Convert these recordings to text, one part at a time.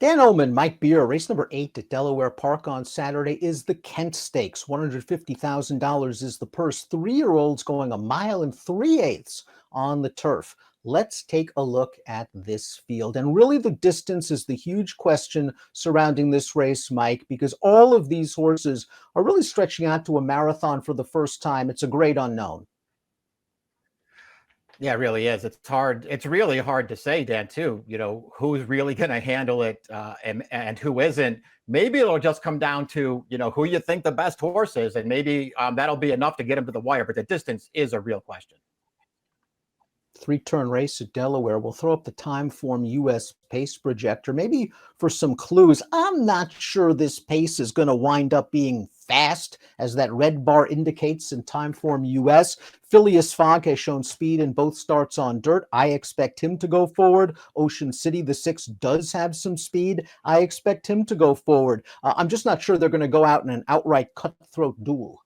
Dan Illman, Mike Beer, race number 8 at Delaware Park on Saturday is the Kent Stakes. $150,000 is the purse. 3-year-olds going a mile and 3/8 on the turf. Let's take a look at this field. And really the distance is the huge question surrounding this race, Mike, because all of these horses are really stretching out to a marathon for the first time. It's a great unknown. Yeah, it really is. It's hard. It's really hard to say, Dan, too, who's really going to handle it and who isn't. Maybe it'll just come down to, who you think the best horse is. And maybe that'll be enough to get him to the wire. But the distance is a real question. 3-turn race at Delaware. We'll throw up the Timeform US pace projector, maybe for some clues. I'm not sure this pace is going to wind up being fast, as that red bar indicates in Timeform US. Phillies Fonk has shown speed in both starts on dirt. I expect him to go forward. Ocean City, the 6, does have some speed. I expect him to go forward. I'm just not sure they're going to go out in an outright cutthroat duel.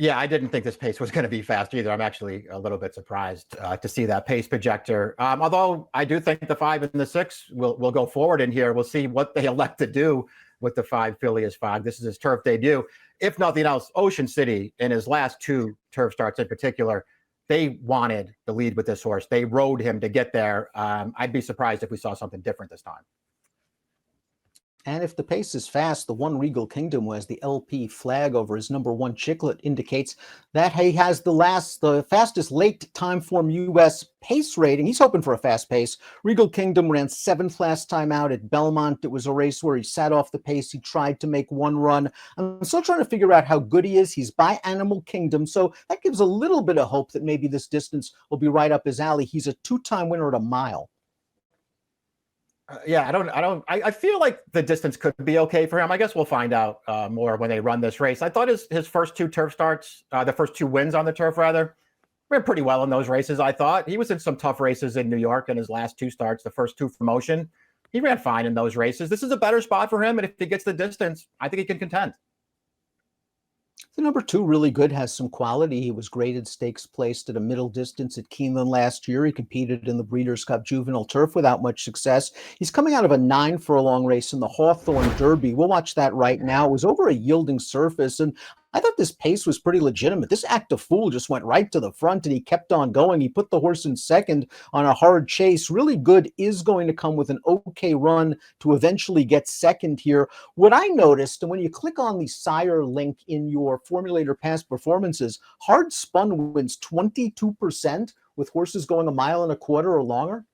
Yeah, I didn't think this pace was going to be fast either. I'm actually a little bit surprised to see that pace projector. Although I do think the 5 and the 6 will go forward in here. We'll see what they elect to do with the 5 Phillies Fonk. This is his turf debut. If nothing else, Ocean City, in his last 2 turf starts in particular, they wanted the lead with this horse. They rode him to get there. I'd be surprised if we saw something different this time. And if the pace is fast, the one Regal Kingdom, who has the LP flag over his number 1 Chiclet, indicates that he has the fastest late Timeform US pace rating. He's hoping for a fast pace. Regal Kingdom ran 7th last time out at Belmont. It was a race where he sat off the pace. He tried to make one run. I'm still trying to figure out how good he is. He's by Animal Kingdom, so that gives a little bit of hope that maybe this distance will be right up his alley. He's a 2-time winner at a mile. Yeah, I feel like the distance could be okay for him. I guess we'll find out more when they run this race. I thought his first 2 turf starts, the first 2 wins on the turf rather, ran pretty well in those races. I thought he was in some tough races in New York in his last 2 starts, the first 2 from Ocean. He ran fine in those races. This is a better spot for him. And if he gets the distance, I think he can contend. The number 2, really good, has some quality. He was graded stakes placed at a middle distance at Keeneland last year. He competed in the Breeders' Cup Juvenile Turf without much success. He's coming out of a 9-furlong race in the Hawthorne Derby. We'll watch that right now. It was over a yielding surface, and I thought this pace was pretty legitimate. This Act of Fool just went right to the front, and he kept on going. He put the horse in second on a hard chase. Really good is going to come with an okay run to eventually get second here. What I noticed, and when you click on the sire link in your Formulator past performances, Hard Spun wins 22% with horses going a mile and a quarter or longer.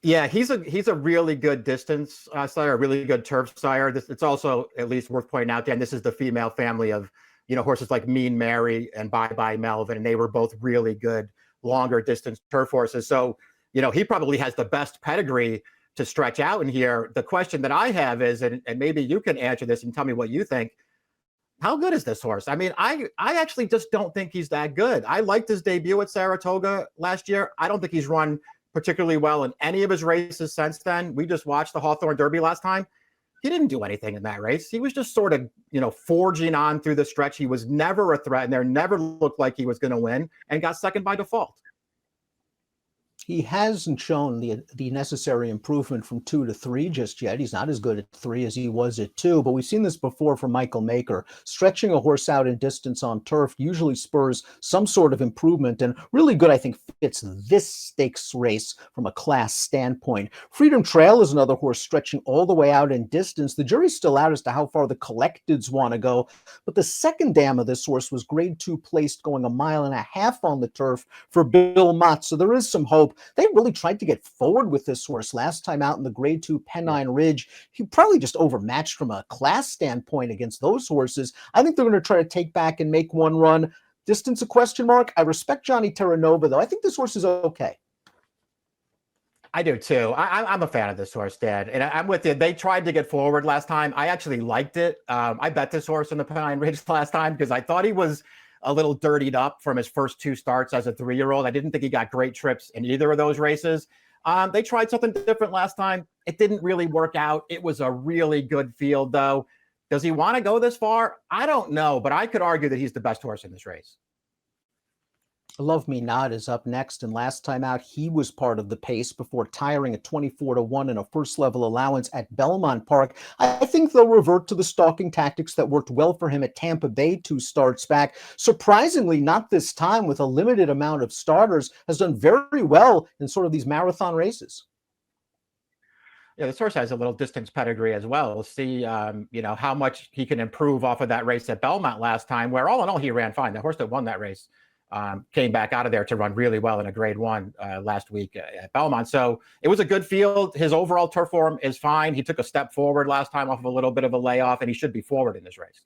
Yeah, he's a really good distance sire, a really good turf sire. It's also at least worth pointing out, Dan, this is the female family of, horses like Mean Mary and Bye Bye Melvin, and they were both really good longer distance turf horses. So, he probably has the best pedigree to stretch out in here. The question that I have is, and maybe you can answer this and tell me what you think, how good is this horse? I mean, I actually just don't think he's that good. I liked his debut at Saratoga last year. I don't think he's run particularly well in any of his races since then. We just watched the Hawthorne Derby last time. He didn't do anything in that race. He was just sort of, forging on through the stretch. He was never a threat, and there never looked like he was going to win, and got second by default. He hasn't shown the necessary improvement from 2 to 3 just yet. He's not as good at 3 as he was at 2, but we've seen this before from Michael Maker. Stretching a horse out in distance on turf usually spurs some sort of improvement, and really good, I think, fits this stakes race from a class standpoint. Freedom Trail is another horse stretching all the way out in distance. The jury's still out as to how far the collecteds want to go, but the second dam of this horse was grade 2 placed going a mile and a half on the turf for Bill Mott, so there is some hope. They really tried to get forward with this horse last time out in the grade 2 Pennine Ridge. He probably just overmatched from a class standpoint against those horses. I think they're going to try to take back and make one run. Distance a question mark. I respect Johnny Terranova, though. I think this horse is okay. I do too. I'm a fan of this horse, Dad, and I'm with you. They tried to get forward last time. I actually liked it. I bet this horse in the Pennine Ridge last time because I thought he was a little dirtied up from his first 2 starts as a 3-year-old. I didn't think he got great trips in either of those races. They tried something different last time. It didn't really work out. It was a really good field, though. Does he want to go this far? I don't know, but I could argue that he's the best horse in this race. Love Me Not is up next, and last time out, he was part of the pace before tiring at 24-1 in a first level allowance at Belmont Park. I think they'll revert to the stalking tactics that worked well for him at Tampa Bay 2 starts back. Surprisingly, not this time with a limited amount of starters, has done very well in sort of these marathon races. Yeah, this horse has a little distance pedigree as well. We'll see, how much he can improve off of that race at Belmont last time, where all in all, he ran fine. The horse that won that race came back out of there to run really well in a grade 1 last week at Belmont. So it was a good field. His overall turf form is fine. He took a step forward last time off of a little bit of a layoff, and he should be forward in this race.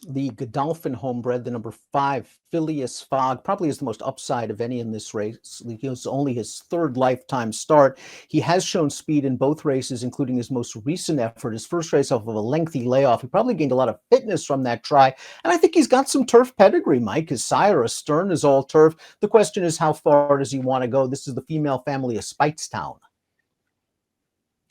The Godolphin homebred, the number 5, Phillies Fonk, probably is the most upside of any in this race. It's only his 3rd lifetime start. He has shown speed in both races, including his most recent effort, his first race off of a lengthy layoff. He probably gained a lot of fitness from that try. And I think he's got some turf pedigree, Mike. His sire, Astern, is all turf. The question is, how far does he want to go? This is the female family of Speightstown.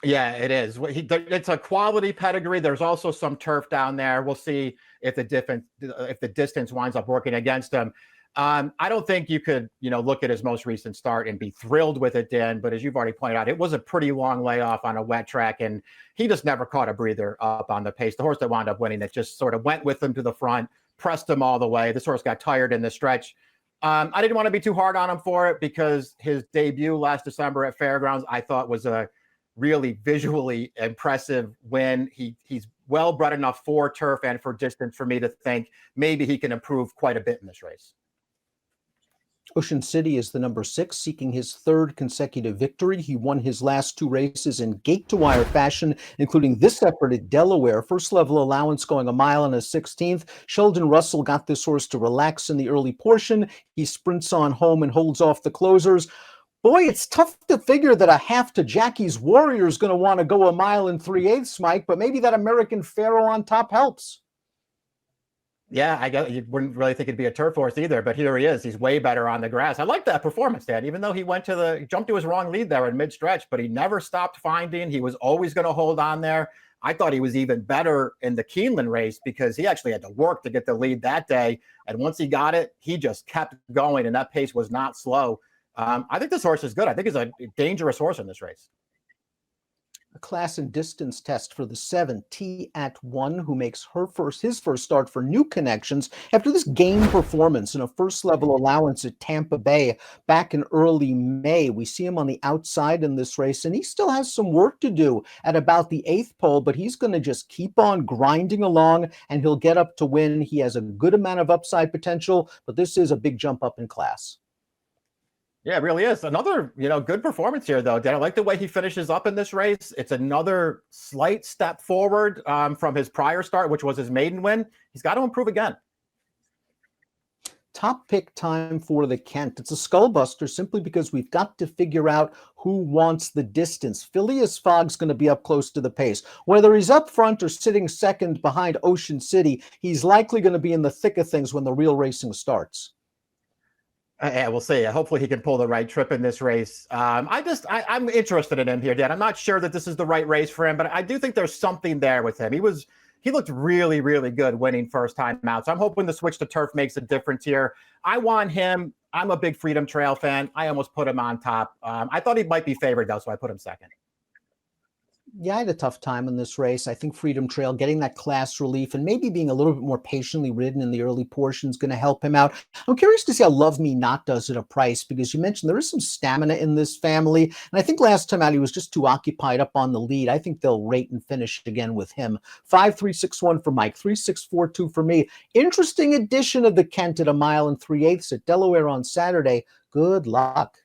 Yeah, it is. It's a quality pedigree. There's also some turf down there. We'll see if the distance winds up working against him. I don't think you could, look at his most recent start and be thrilled with it, Dan. But as you've already pointed out, it was a pretty long layoff on a wet track, and he just never caught a breather up on the pace. The horse that wound up winning, it just sort of went with him to the front, pressed him all the way. This horse got tired in the stretch. I didn't want to be too hard on him for it because his debut last December at Fairgrounds, I thought, was a really visually impressive win. He's well bred enough for turf and for distance for me to think maybe he can improve quite a bit in this race. Ocean City is the number 6, seeking his 3rd consecutive victory. He won his last 2 races in gate-to-wire fashion, including this effort at Delaware. First level allowance going a mile and a 16th. Sheldon Russell got this horse to relax in the early portion. He sprints on home and holds off the closers. Boy, it's tough to figure that a half to Jackie's Warrior is going to want to go a mile and 3/8, Mike, but maybe that American Pharaoh on top helps. Yeah, I guess you wouldn't really think it'd be a turf horse either, but here he is. He's way better on the grass. I like that performance, Dan, even though he jumped to his wrong lead there in mid-stretch, but he never stopped finding. He was always going to hold on there. I thought he was even better in the Keeneland race because he actually had to work to get the lead that day. And once he got it, he just kept going, and that pace was not slow. I think this horse is good. I think he's a dangerous horse in this race. A class and distance test for the 7, T at 1, who makes his first start for New Connections after this game performance in a first level allowance at Tampa Bay back in early May. We see him on the outside in this race, and he still has some work to do at about the 8th pole, but he's going to just keep on grinding along, and he'll get up to win. He has a good amount of upside potential, but this is a big jump up in class. Yeah, it really is. Another, good performance here, though, Dan. I like the way he finishes up in this race. It's another slight step forward from his prior start, which was his maiden win. He's got to improve again. Top pick time for the Kent. It's a skullbuster simply because we've got to figure out who wants the distance. Phileas Fonk's going to be up close to the pace. Whether he's up front or sitting second behind Ocean City, he's likely going to be in the thick of things when the real racing starts. Yeah, we'll see. Hopefully he can pull the right trip in this race. I'm interested in him here, Dan. I'm not sure that this is the right race for him, but I do think there's something there with him. He looked really, really good winning first time out. So I'm hoping the switch to turf makes a difference here. I want him. I'm a big Freedom Trail fan. I almost put him on top. I thought he might be favored, though, so I put him second. Yeah, I had a tough time in this race. I think Freedom Trail, getting that class relief and maybe being a little bit more patiently ridden in the early portion is going to help him out. I'm curious to see how Love Me Not does at a price, because you mentioned there is some stamina in this family. And I think last time out, he was just too occupied up on the lead. I think they'll rate and finish again with him. 5-3-6-1 for Mike, 3-6-4-2 for me. Interesting addition of the Kent at a mile and 3/8 at Delaware on Saturday. Good luck.